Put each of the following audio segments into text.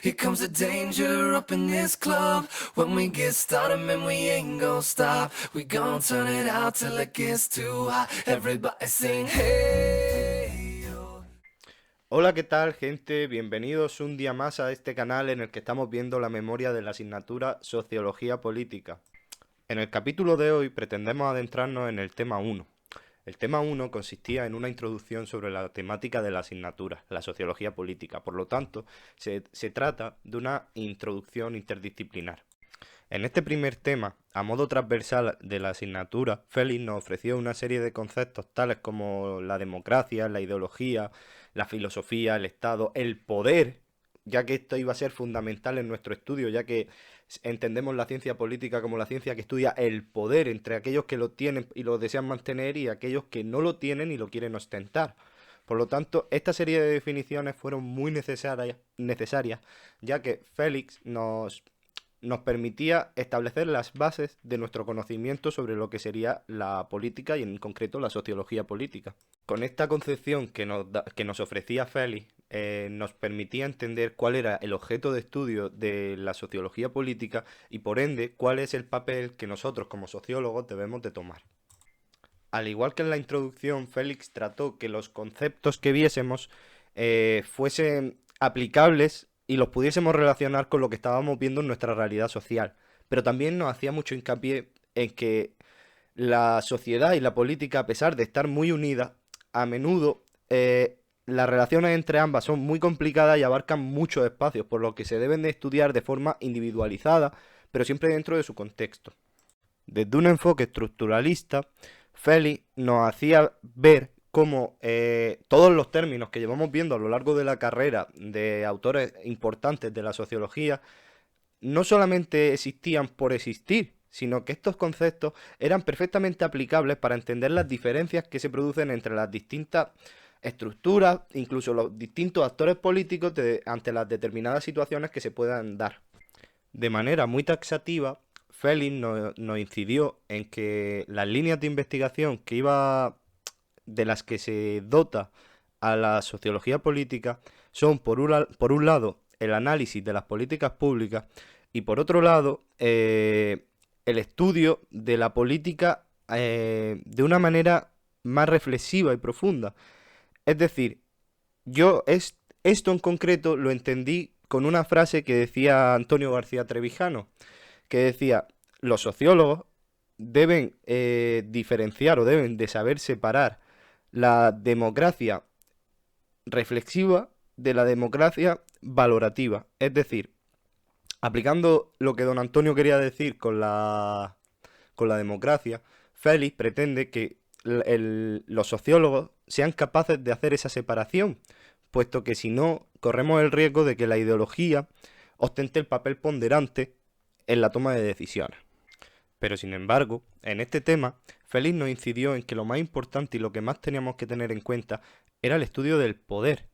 Here comes the danger up in this club. When we get started, man, we ain't gon' stop. We gon' turn it out till it gets too hot. Everybody sing, hey, yo. Hola, ¿qué tal, gente? Bienvenidos un día más a este canal en el que estamos viendo la memoria de la asignatura Sociología Política. En el capítulo de hoy pretendemos adentrarnos en el tema 1. El tema 1 consistía en una introducción sobre la temática de la asignatura, la sociología política. Por lo tanto, se trata de una introducción interdisciplinar. En este primer tema, a modo transversal de la asignatura, Félix nos ofreció una serie de conceptos tales como la democracia, la ideología, la filosofía, el Estado, el poder, ya que esto iba a ser fundamental en nuestro estudio, ya que entendemos la ciencia política como la ciencia que estudia el poder entre aquellos que lo tienen y lo desean mantener y aquellos que no lo tienen y lo quieren ostentar. Por lo tanto, esta serie de definiciones fueron muy necesarias, ya que Félix nos permitía establecer las bases de nuestro conocimiento sobre lo que sería la política y en concreto la sociología política. Con esta concepción que nos ofrecía Félix, nos permitía entender cuál era el objeto de estudio de la sociología política y por ende cuál es el papel que nosotros como sociólogos debemos de tomar. Al igual que en la introducción, Félix trató que los conceptos que viésemos fuesen aplicables y los pudiésemos relacionar con lo que estábamos viendo en nuestra realidad social. Pero también nos hacía mucho hincapié en que la sociedad y la política, a pesar de estar muy unidas, a menudo las relaciones entre ambas son muy complicadas y abarcan muchos espacios, por lo que se deben de estudiar de forma individualizada, pero siempre dentro de su contexto. Desde un enfoque estructuralista, Félix nos hacía ver cómo todos los términos que llevamos viendo a lo largo de la carrera de autores importantes de la sociología no solamente existían por existir, sino que estos conceptos eran perfectamente aplicables para entender las diferencias que se producen entre las distintas estructuras, incluso los distintos actores políticos ante las determinadas situaciones que se puedan dar. De manera muy taxativa, Félix nos incidió en que las líneas de investigación de las que se dota a la sociología política son, por un lado, el análisis de las políticas públicas y, por otro lado, el estudio de la política de una manera más reflexiva y profunda. Es decir, esto en concreto lo entendí con una frase que decía Antonio García Trevijano, que decía, los sociólogos deben diferenciar o deben de saber separar la democracia reflexiva de la democracia valorativa. Es decir, aplicando lo que don Antonio quería decir con la democracia, Félix pretende que los sociólogos sean capaces de hacer esa separación, puesto que si no, corremos el riesgo de que la ideología ostente el papel ponderante en la toma de decisiones. Pero sin embargo, en este tema, Félix nos incidió en que lo más importante y lo que más teníamos que tener en cuenta era el estudio del poder.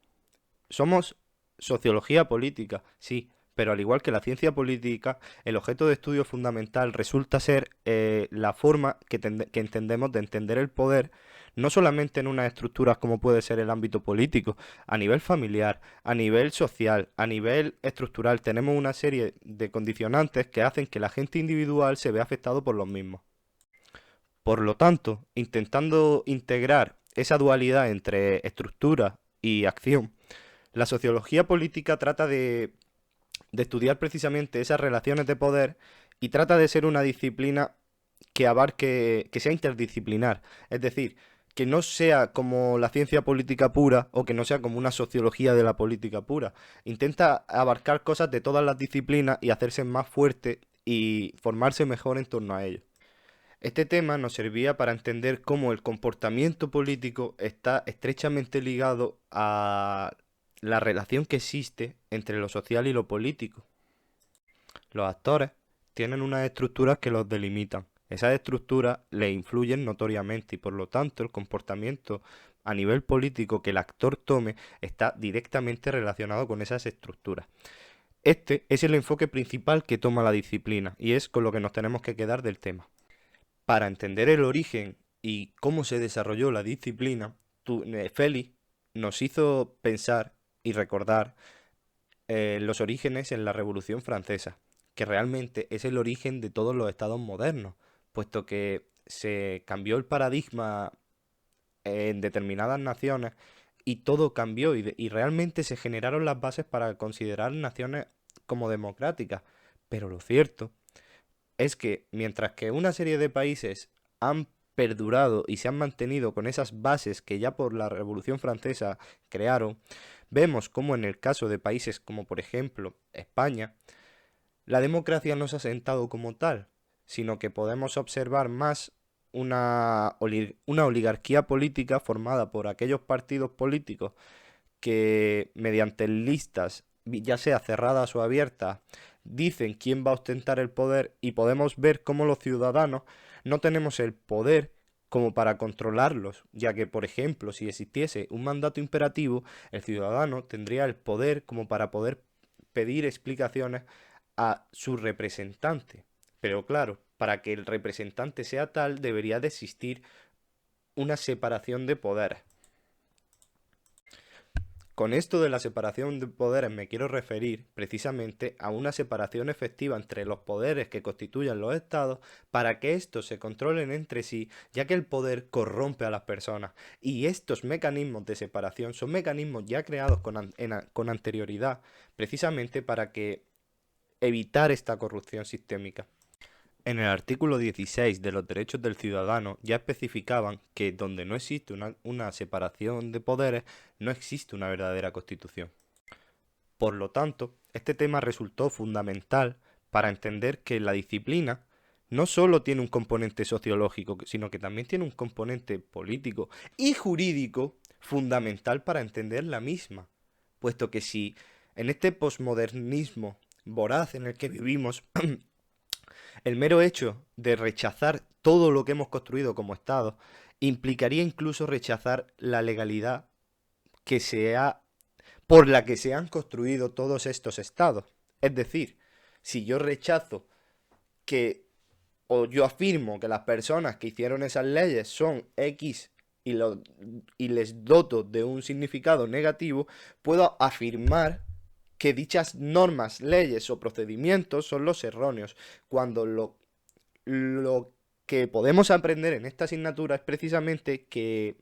Somos sociología política, sí, pero al igual que la ciencia política, el objeto de estudio fundamental resulta ser la forma que entendemos de entender el poder, no solamente en unas estructuras como puede ser el ámbito político, a nivel familiar, a nivel social, a nivel estructural, tenemos una serie de condicionantes que hacen que el agente individual se vea afectado por los mismos. Por lo tanto, intentando integrar esa dualidad entre estructura y acción, la sociología política trata de estudiar precisamente esas relaciones de poder y trata de ser una disciplina que abarque, que sea interdisciplinar. Es decir, que no sea como la ciencia política pura o que no sea como una sociología de la política pura. Intenta abarcar cosas de todas las disciplinas y hacerse más fuerte y formarse mejor en torno a ello. Este tema nos servía para entender cómo el comportamiento político está estrechamente ligado a la relación que existe entre lo social y lo político. Los actores tienen unas estructuras que los delimitan. Esas estructuras les influyen notoriamente y por lo tanto el comportamiento a nivel político que el actor tome está directamente relacionado con esas estructuras. Este es el enfoque principal que toma la disciplina y es con lo que nos tenemos que quedar del tema. Para entender el origen y cómo se desarrolló la disciplina, Félix nos hizo pensar y recordar los orígenes en la Revolución Francesa, que realmente es el origen de todos los estados modernos, puesto que se cambió el paradigma en determinadas naciones y todo cambió y realmente se generaron las bases para considerar naciones como democráticas. Pero lo cierto es que mientras que una serie de países han perdurado y se han mantenido con esas bases que ya por la Revolución Francesa crearon, vemos como en el caso de países como por ejemplo España, la democracia no se ha sentado como tal, sino que podemos observar más una oligarquía política formada por aquellos partidos políticos que mediante listas, ya sea cerradas o abiertas, dicen quién va a ostentar el poder y podemos ver cómo los ciudadanos no tenemos el poder como para controlarlos, ya que, por ejemplo, si existiese un mandato imperativo, el ciudadano tendría el poder como para poder pedir explicaciones a su representante. Pero claro, para que el representante sea tal, debería de existir una separación de poderes. Con esto de la separación de poderes me quiero referir precisamente a una separación efectiva entre los poderes que constituyen los estados para que estos se controlen entre sí, ya que el poder corrompe a las personas. Y estos mecanismos de separación son mecanismos ya creados con anterioridad, precisamente para que evitar esta corrupción sistémica. En el artículo 16 de los derechos del ciudadano ya especificaban que donde no existe una separación de poderes, no existe una verdadera constitución. Por lo tanto, este tema resultó fundamental para entender que la disciplina no solo tiene un componente sociológico, sino que también tiene un componente político y jurídico fundamental para entender la misma, puesto que si en este posmodernismo voraz en el que vivimos, el mero hecho de rechazar todo lo que hemos construido como Estado implicaría incluso rechazar la legalidad que por la que se han construido todos estos estados. Es decir, si yo rechazo que o yo afirmo que las personas que hicieron esas leyes son X y les doto de un significado negativo, puedo afirmar que dichas normas, leyes o procedimientos son los erróneos, cuando lo que podemos aprender en esta asignatura es precisamente que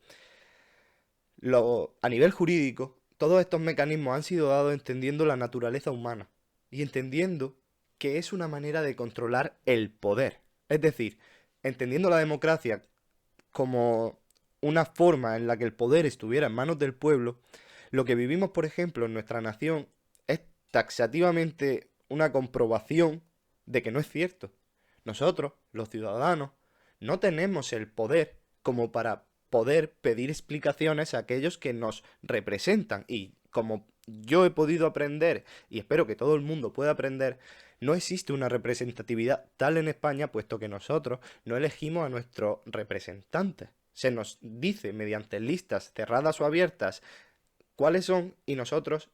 a nivel jurídico todos estos mecanismos han sido dados entendiendo la naturaleza humana y entendiendo que es una manera de controlar el poder. Es decir, entendiendo la democracia como una forma en la que el poder estuviera en manos del pueblo, lo que vivimos, por ejemplo, en nuestra nación es taxativamente una comprobación de que no es cierto. Nosotros, los ciudadanos, no tenemos el poder como para poder pedir explicaciones a aquellos que nos representan. Y como yo he podido aprender, y espero que todo el mundo pueda aprender, no existe una representatividad tal en España, puesto que nosotros no elegimos a nuestros representantes. Se nos dice mediante listas cerradas o abiertas cuáles son y nosotros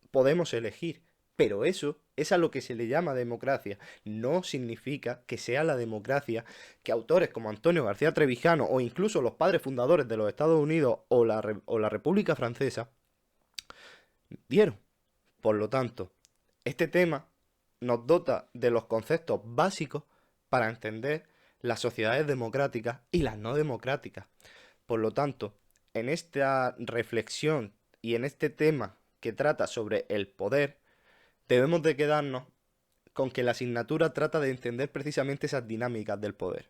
podemos elegir. Pero eso es a lo que se le llama democracia. No significa que sea la democracia que autores como Antonio García Trevijano o incluso los padres fundadores de los Estados Unidos o la República Francesa dieron. Por lo tanto, este tema nos dota de los conceptos básicos para entender las sociedades democráticas y las no democráticas. Por lo tanto, en esta reflexión y en este tema que trata sobre el poder, debemos de quedarnos con que la asignatura trata de entender precisamente esas dinámicas del poder.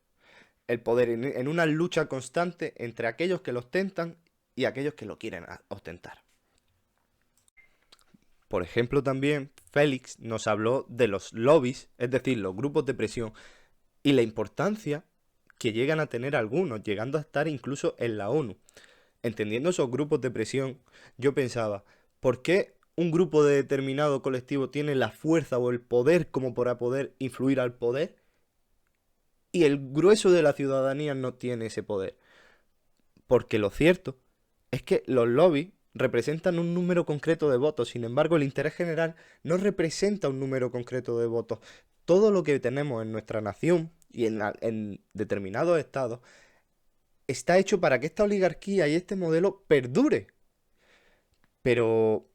El poder en una lucha constante entre aquellos que lo ostentan y aquellos que lo quieren ostentar. Por ejemplo, también Félix nos habló de los lobbies, es decir, los grupos de presión, y la importancia que llegan a tener algunos, llegando a estar incluso en la ONU. Entendiendo esos grupos de presión, yo pensaba, ¿por qué un grupo de determinado colectivo tiene la fuerza o el poder como para poder influir al poder y el grueso de la ciudadanía no tiene ese poder? Porque lo cierto es que los lobbies representan un número concreto de votos, sin embargo el interés general no representa un número concreto de votos. Todo lo que tenemos en nuestra nación y en determinados estados está hecho para que esta oligarquía y este modelo perdure. Pero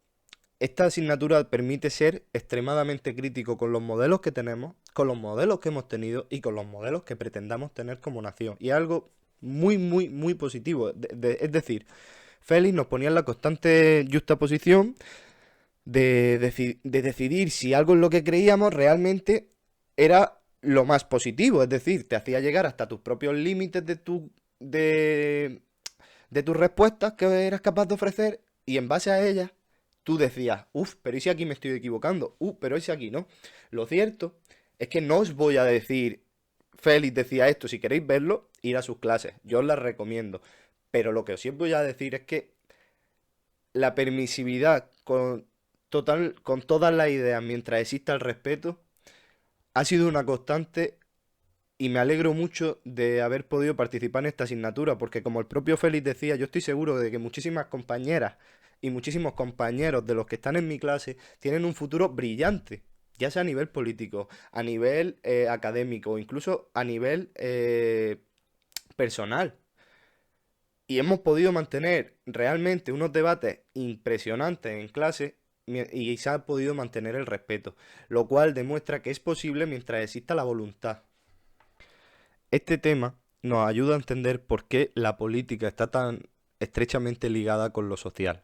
esta asignatura permite ser extremadamente crítico con los modelos que tenemos, con los modelos que hemos tenido y con los modelos que pretendamos tener como nación. Y es algo muy, muy, muy positivo. Es decir, Félix nos ponía en la constante juxtaposición de decidir si algo en lo que creíamos realmente era lo más positivo. Es decir, te hacía llegar hasta tus propios límites de tus respuestas que eras capaz de ofrecer y en base a ellas tú decías, uff, pero ¿y si aquí me estoy equivocando? Pero ¿y si aquí no? Lo cierto es que no os voy a decir, Félix decía esto, si queréis verlo, ir a sus clases, yo os las recomiendo. Pero lo que os voy a decir es que la permisividad con todas las ideas mientras exista el respeto ha sido una constante y me alegro mucho de haber podido participar en esta asignatura, porque como el propio Félix decía, yo estoy seguro de que muchísimas compañeras y muchísimos compañeros de los que están en mi clase tienen un futuro brillante, ya sea a nivel político, a nivel académico, incluso a nivel personal. Y hemos podido mantener realmente unos debates impresionantes en clase y se ha podido mantener el respeto, lo cual demuestra que es posible mientras exista la voluntad. Este tema nos ayuda a entender por qué la política está tan estrechamente ligada con lo social.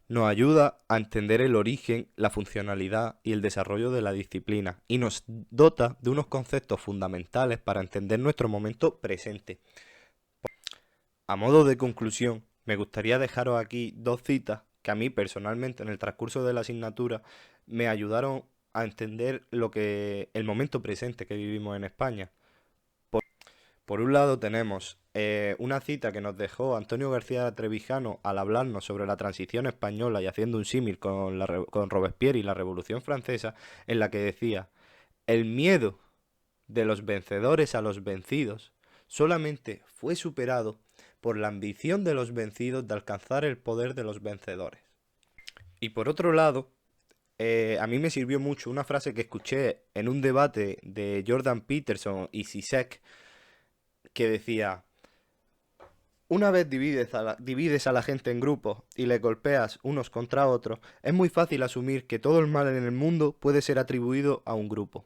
Nos ayuda a entender el origen, la funcionalidad y el desarrollo de la disciplina y nos dota de unos conceptos fundamentales para entender nuestro momento presente. A modo de conclusión, me gustaría dejaros aquí dos citas que a mí personalmente en el transcurso de la asignatura me ayudaron a entender el momento presente que vivimos en España. Por un lado tenemos una cita que nos dejó Antonio García Trevijano al hablarnos sobre la transición española y haciendo un símil con Robespierre y la Revolución Francesa, en la que decía, el miedo de los vencedores a los vencidos solamente fue superado por la ambición de los vencidos de alcanzar el poder de los vencedores. Y por otro lado, a mí me sirvió mucho una frase que escuché en un debate de Jordan Peterson y Zizek, que decía, una vez divides a la gente en grupos y le golpeas unos contra otros, es muy fácil asumir que todo el mal en el mundo puede ser atribuido a un grupo.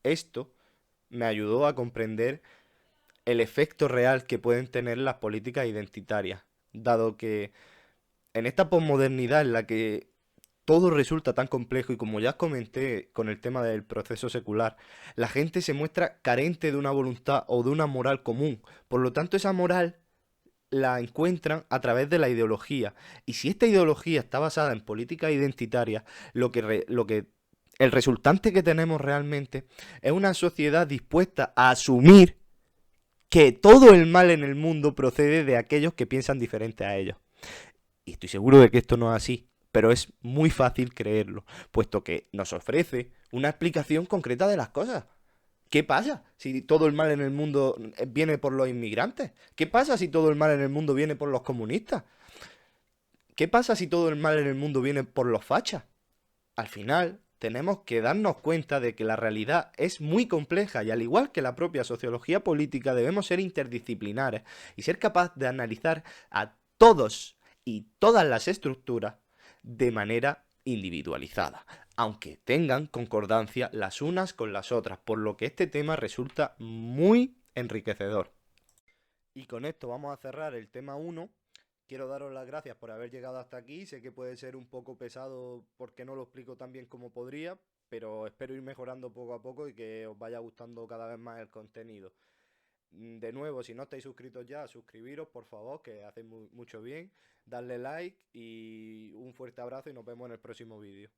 Esto me ayudó a comprender el efecto real que pueden tener las políticas identitarias, dado que en esta posmodernidad en la que todo resulta tan complejo y como ya os comenté con el tema del proceso secular, la gente se muestra carente de una voluntad o de una moral común. Por lo tanto, esa moral la encuentran a través de la ideología. Y si esta ideología está basada en políticas identitarias, el resultante que tenemos realmente es una sociedad dispuesta a asumir que todo el mal en el mundo procede de aquellos que piensan diferente a ellos. Y estoy seguro de que esto no es así, pero es muy fácil creerlo, puesto que nos ofrece una explicación concreta de las cosas. ¿Qué pasa si todo el mal en el mundo viene por los inmigrantes? ¿Qué pasa si todo el mal en el mundo viene por los comunistas? ¿Qué pasa si todo el mal en el mundo viene por los fachas? Al final, tenemos que darnos cuenta de que la realidad es muy compleja y al igual que la propia sociología política debemos ser interdisciplinares y ser capaz de analizar a todos y todas las estructuras de manera individualizada, aunque tengan concordancia las unas con las otras, por lo que este tema resulta muy enriquecedor. Y con esto vamos a cerrar el tema 1. Quiero daros las gracias por haber llegado hasta aquí. Sé que puede ser un poco pesado porque no lo explico tan bien como podría, pero espero ir mejorando poco a poco y que os vaya gustando cada vez más el contenido. De nuevo, si no estáis suscritos ya, suscribiros por favor, que hacéis mucho bien. Darle like y un fuerte abrazo y nos vemos en el próximo vídeo.